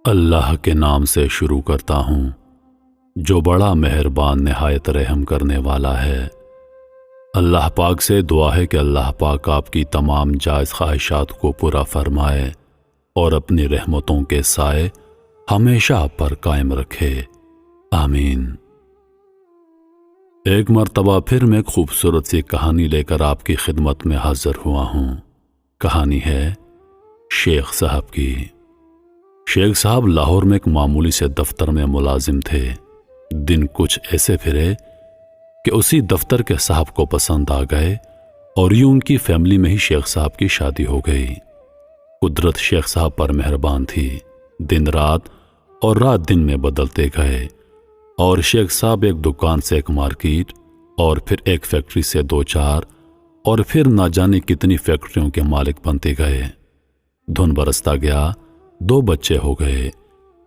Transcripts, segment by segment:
اللہ کے نام سے شروع کرتا ہوں جو بڑا مہربان نہایت رحم کرنے والا ہے۔ اللہ پاک سے دعا ہے کہ اللہ پاک آپ کی تمام جائز خواہشات کو پورا فرمائے اور اپنی رحمتوں کے سائے ہمیشہ آپ پر قائم رکھے، آمین۔ ایک مرتبہ پھر میں ایک خوبصورت سی کہانی لے کر آپ کی خدمت میں حاضر ہوا ہوں۔ کہانی ہے شیخ صاحب کی۔ شیخ صاحب لاہور میں ایک معمولی سے دفتر میں ملازم تھے۔ دن کچھ ایسے پھرے کہ اسی دفتر کے صاحب کو پسند آ گئے اور یوں ان کی فیملی میں ہی شیخ صاحب کی شادی ہو گئی۔ قدرت شیخ صاحب پر مہربان تھی۔ دن رات اور رات دن میں بدلتے گئے اور شیخ صاحب ایک دکان سے ایک مارکیٹ اور پھر ایک فیکٹری سے دو چار اور پھر نہ جانے کتنی فیکٹریوں کے مالک بنتے گئے۔ دھن برستا گیا، 2 بچے ہو گئے۔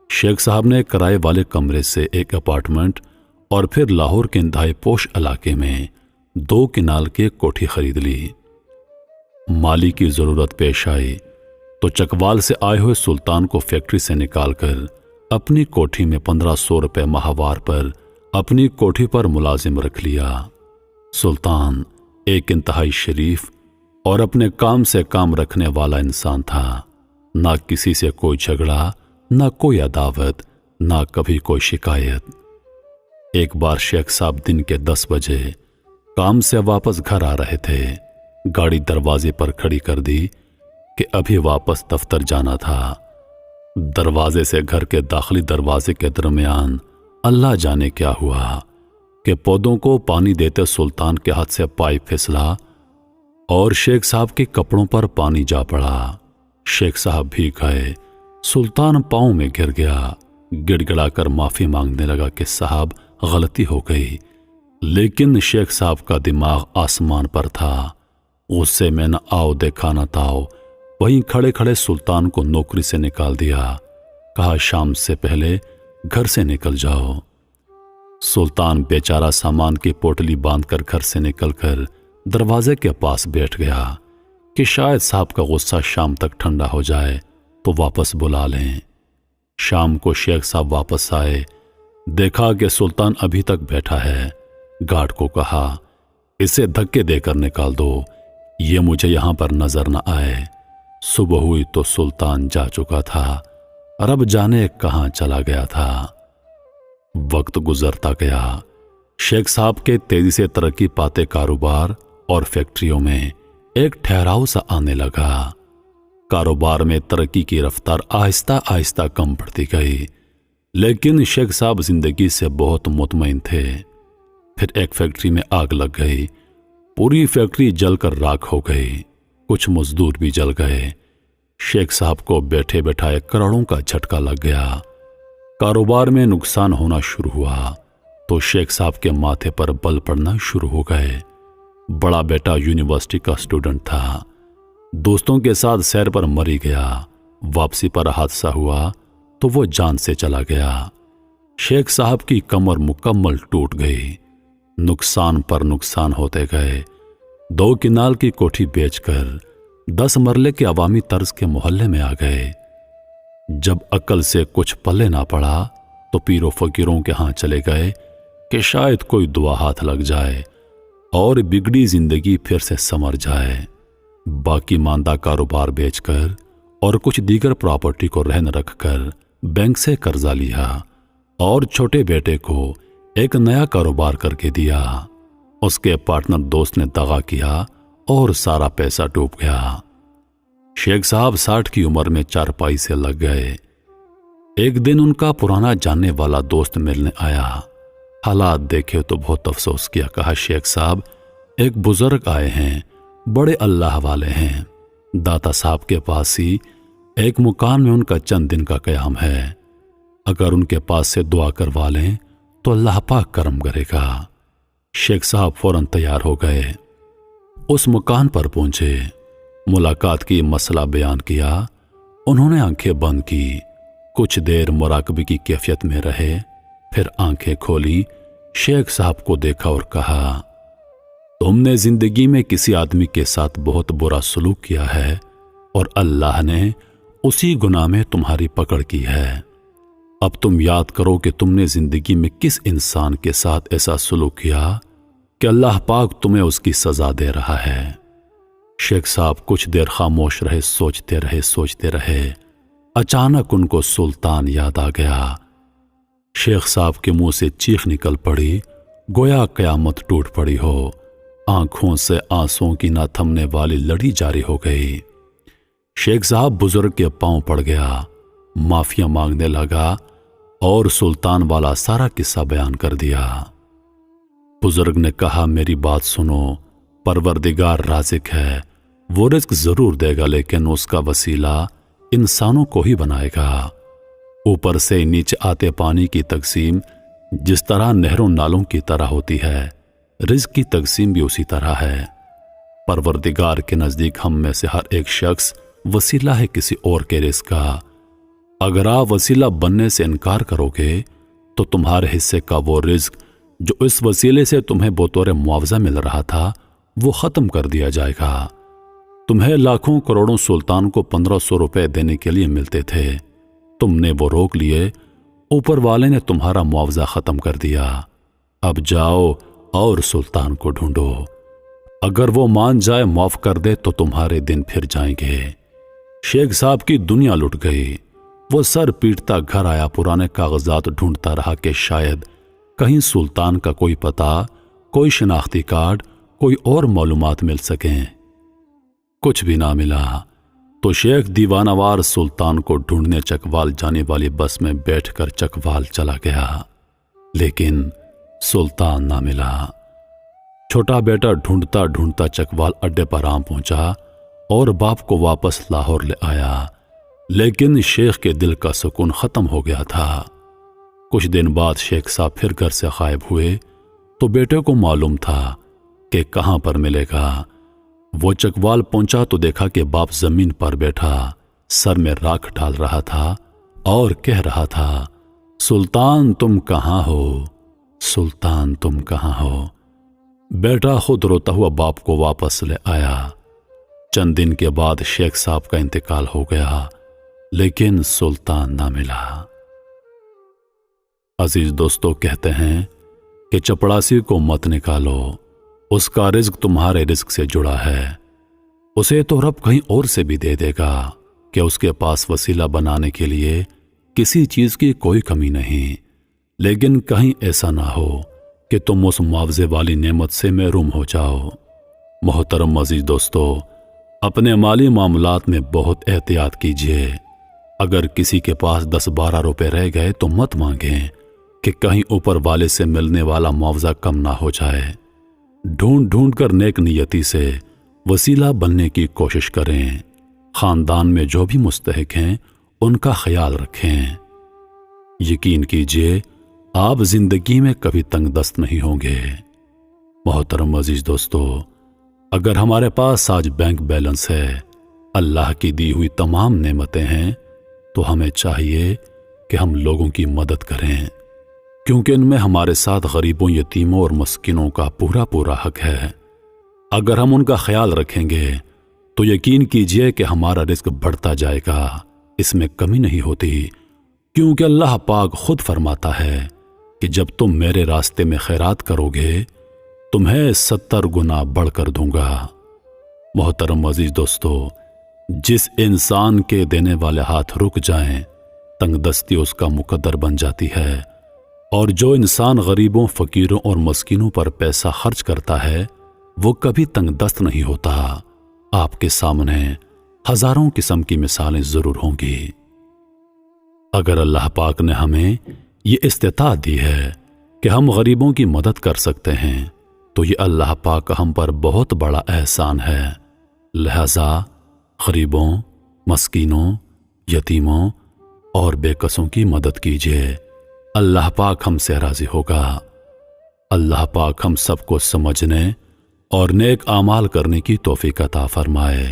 شیخ صاحب نے کرائے والے کمرے سے ایک اپارٹمنٹ اور پھر لاہور کے انتہائی پوش علاقے میں 2 کنال کی ایک کوٹھی خرید لی۔ مالی کی ضرورت پیش آئی تو چکوال سے آئے ہوئے سلطان کو فیکٹری سے نکال کر اپنی کوٹھی میں 1500 روپے ماہوار پر اپنی کوٹھی پر ملازم رکھ لیا۔ سلطان ایک انتہائی شریف اور اپنے کام سے کام رکھنے والا انسان تھا۔ نہ کسی سے کوئی جھگڑا، نہ کوئی عداوت، نہ کبھی کوئی شکایت۔ ایک بار شیخ صاحب دن کے 10 بجے کام سے واپس گھر آ رہے تھے۔ گاڑی دروازے پر کھڑی کر دی کہ ابھی واپس دفتر جانا تھا۔ دروازے سے گھر کے داخلی دروازے کے درمیان اللہ جانے کیا ہوا کہ پودوں کو پانی دیتے سلطان کے ہاتھ سے پائپ پھسلا اور شیخ صاحب کے کپڑوں پر پانی جا پڑا۔ شیخ صاحب بھی گئے۔ سلطان پاؤں میں گر گیا، گڑ گڑا کر معافی مانگنے لگا کہ صاحب غلطی ہو گئی، لیکن شیخ صاحب کا دماغ آسمان پر تھا۔ غصے میں نہ آؤ دیکھا نہ تاؤ، وہیں کھڑے کھڑے سلطان کو نوکری سے نکال دیا۔ کہا شام سے پہلے گھر سے نکل جاؤ۔ سلطان بیچارہ سامان کی پوٹلی باندھ کر گھر سے نکل کر دروازے کے پاس بیٹھ گیا کہ شاید صاحب کا غصہ شام تک ٹھنڈا ہو جائے تو واپس بلا لیں۔ شام کو شیخ صاحب واپس آئے، دیکھا کہ سلطان ابھی تک بیٹھا ہے۔ گارڈ کو کہا اسے دھکے دے کر نکال دو، یہ مجھے یہاں پر نظر نہ آئے۔ صبح ہوئی تو سلطان جا چکا تھا، رب جانے کہاں چلا گیا تھا۔ وقت گزرتا گیا۔ شیخ صاحب کے تیزی سے ترقی پاتے کاروبار اور فیکٹریوں میں ایک ٹھہراؤ سا آنے لگا۔ کاروبار میں ترقی کی رفتار آہستہ آہستہ کم پڑتی گئی، لیکن شیخ صاحب زندگی سے بہت مطمئن تھے۔ پھر ایک فیکٹری میں آگ لگ گئی، پوری فیکٹری جل کر راکھ ہو گئی، کچھ مزدور بھی جل گئے۔ شیخ صاحب کو بیٹھے بیٹھائے کروڑوں کا جھٹکا لگ گیا۔ کاروبار میں نقصان ہونا شروع ہوا تو شیخ صاحب کے ماتھے پر بل پڑنا شروع ہو گئے۔ بڑا بیٹا یونیورسٹی کا اسٹوڈنٹ تھا، دوستوں کے ساتھ سیر پر مری گیا۔ واپسی پر حادثہ ہوا تو وہ جان سے چلا گیا۔ شیخ صاحب کی کمر مکمل ٹوٹ گئی۔ نقصان پر نقصان ہوتے گئے۔ 2 کنال کی کوٹھی بیچ کر 10 مرلے کے عوامی طرز کے محلے میں آ گئے۔ جب عقل سے کچھ پلے نہ پڑا تو پیر و فقیروں کے ہاں چلے گئے کہ شاید کوئی دعا ہاتھ لگ جائے اور بگڑی زندگی پھر سے سنور جائے۔ باقی ماندہ کاروبار بیچ کر اور کچھ دیگر پراپرٹی کو رہن رکھ کر بینک سے قرضہ لیا اور چھوٹے بیٹے کو ایک نیا کاروبار کر کے دیا۔ اس کے پارٹنر دوست نے دغا کیا اور سارا پیسہ ڈوب گیا۔ شیخ صاحب 60 کی عمر میں چارپائی سے لگ گئے۔ ایک دن ان کا پرانا جاننے والا دوست ملنے آیا۔ حالات دیکھے تو بہت افسوس کیا۔ کہا شیخ صاحب ایک بزرگ آئے ہیں، بڑے اللہ والے ہیں، داتا صاحب کے پاس ہی ایک مکان میں ان کا چند دن کا قیام ہے، اگر ان کے پاس سے دعا کروا لیں تو اللہ پاک کرم کرے گا۔ شیخ صاحب فوراً تیار ہو گئے، اس مکان پر پہنچے، ملاقات کی، مسئلہ بیان کیا۔ انہوں نے آنکھیں بند کی، کچھ دیر مراقبے کی کیفیت میں رہے، پھر آنکھیں کھولی، شیخ صاحب کو دیکھا اور کہا تم نے زندگی میں کسی آدمی کے ساتھ بہت برا سلوک کیا ہے اور اللہ نے اسی گناہ میں تمہاری پکڑ کی ہے۔ اب تم یاد کرو کہ تم نے زندگی میں کس انسان کے ساتھ ایسا سلوک کیا کہ اللہ پاک تمہیں اس کی سزا دے رہا ہے۔ شیخ صاحب کچھ دیر خاموش رہے، سوچتے رہے۔ اچانک ان کو سلطان یاد آ گیا۔ شیخ صاحب کے منہ سے چیخ نکل پڑی، گویا قیامت ٹوٹ پڑی ہو۔ آنکھوں سے آنسوں کی نہ تھمنے والی لڑی جاری ہو گئی۔ شیخ صاحب بزرگ کے پاؤں پڑ گیا، معافیا مانگنے لگا اور سلطان والا سارا قصہ بیان کر دیا۔ بزرگ نے کہا، میری بات سنو، پروردگار رازق ہے، وہ رزق ضرور دے گا، لیکن اس کا وسیلہ انسانوں کو ہی بنائے گا۔ اوپر سے نیچے آتے پانی کی تقسیم جس طرح نہروں نالوں کی طرح ہوتی ہے، رزق کی تقسیم بھی اسی طرح ہے۔ پروردگار کے نزدیک ہم میں سے ہر ایک شخص وسیلہ ہے کسی اور کے رزق کا۔ اگر آپ وسیلہ بننے سے انکار کرو گے تو تمہارے حصے کا وہ رزق جو اس وسیلے سے تمہیں بطور معاوضہ مل رہا تھا وہ ختم کر دیا جائے گا۔ تمہیں لاکھوں کروڑوں سلطان کو 1500 روپے دینے کے لیے ملتے تھے، تم نے وہ روک لیے، اوپر والے نے تمہارا معاوضہ ختم کر دیا۔ اب جاؤ اور سلطان کو ڈھونڈو، اگر وہ مان جائے معاف کر دے تو تمہارے دن پھر جائیں گے۔ شیخ صاحب کی دنیا لٹ گئی۔ وہ سر پیٹتا گھر آیا، پرانے کاغذات ڈھونڈتا رہا کہ شاید کہیں سلطان کا کوئی پتہ، کوئی شناختی کارڈ، کوئی اور معلومات مل سکیں۔ کچھ بھی نہ ملا تو شیخ دیوانہ وار سلطان کو ڈھونڈنے چکوال جانے والی بس میں بیٹھ کر چکوال چلا گیا، لیکن سلطان نہ ملا۔ چھوٹا بیٹا ڈھونڈتا ڈھونڈتا چکوال اڈے پر آ پہنچا اور باپ کو واپس لاہور لے آیا، لیکن شیخ کے دل کا سکون ختم ہو گیا تھا۔ کچھ دن بعد شیخ صاحب پھر گھر سے غائب ہوئے تو بیٹے کو معلوم تھا کہ کہاں پر ملے گا۔ وہ چکوال پہنچا تو دیکھا کہ باپ زمین پر بیٹھا سر میں راکھ ڈال رہا تھا اور کہہ رہا تھا، سلطان تم کہاں ہو، سلطان تم کہاں ہو۔ بیٹا خود روتا ہوا باپ کو واپس لے آیا۔ چند دن کے بعد شیخ صاحب کا انتقال ہو گیا، لیکن سلطان نہ ملا۔ عزیز دوستو، کہتے ہیں کہ چپڑاسی کو مت نکالو، اس کا رزق تمہارے رزق سے جڑا ہے، اسے تو رب کہیں اور سے بھی دے دے گا کہ اس کے پاس وسیلہ بنانے کے لیے کسی چیز کی کوئی کمی نہیں۔ لیکن کہیں ایسا نہ ہو کہ تم اس معاوضے والی نعمت سے محروم ہو جاؤ۔ محترم عزیز دوستو، اپنے مالی معاملات میں بہت احتیاط کیجیے۔ اگر کسی کے پاس 10-12 روپے رہ گئے تو مت مانگیں کہ کہیں اوپر والے سے ملنے والا معاوضہ کم نہ ہو جائے۔ ڈھونڈ ڈھونڈ کر نیک نیتی سے وسیلہ بننے کی کوشش کریں۔ خاندان میں جو بھی مستحق ہیں ان کا خیال رکھیں۔ یقین کیجیے آپ زندگی میں کبھی تنگ دست نہیں ہوں گے۔ محترم عزیز دوستو، اگر ہمارے پاس آج بینک بیلنس ہے، اللہ کی دی ہوئی تمام نعمتیں ہیں، تو ہمیں چاہیے کہ ہم لوگوں کی مدد کریں، کیونکہ ان میں ہمارے ساتھ غریبوں، یتیموں اور مسکینوں کا پورا حق ہے۔ اگر ہم ان کا خیال رکھیں گے تو یقین کیجئے کہ ہمارا رزق بڑھتا جائے گا، اس میں کمی نہیں ہوتی، کیونکہ اللہ پاک خود فرماتا ہے کہ جب تم میرے راستے میں خیرات کرو گے تمہیں 70 گنا بڑھ کر دوں گا۔ محترم عزیز دوستو، جس انسان کے دینے والے ہاتھ رک جائیں تنگ دستی اس کا مقدر بن جاتی ہے، اور جو انسان غریبوں، فقیروں اور مسکینوں پر پیسہ خرچ کرتا ہے وہ کبھی تنگ دست نہیں ہوتا۔ آپ کے سامنے ہزاروں قسم کی مثالیں ضرور ہوں گی۔ اگر اللہ پاک نے ہمیں یہ استطاعت دی ہے کہ ہم غریبوں کی مدد کر سکتے ہیں تو یہ اللہ پاک کا ہم پر بہت بڑا احسان ہے۔ لہذا غریبوں، مسکینوں، یتیموں اور بے کسوں کی مدد کیجیے، اللہ پاک ہم سے راضی ہوگا۔ اللہ پاک ہم سب کو سمجھنے اور نیک اعمال کرنے کی توفیق عطا فرمائے۔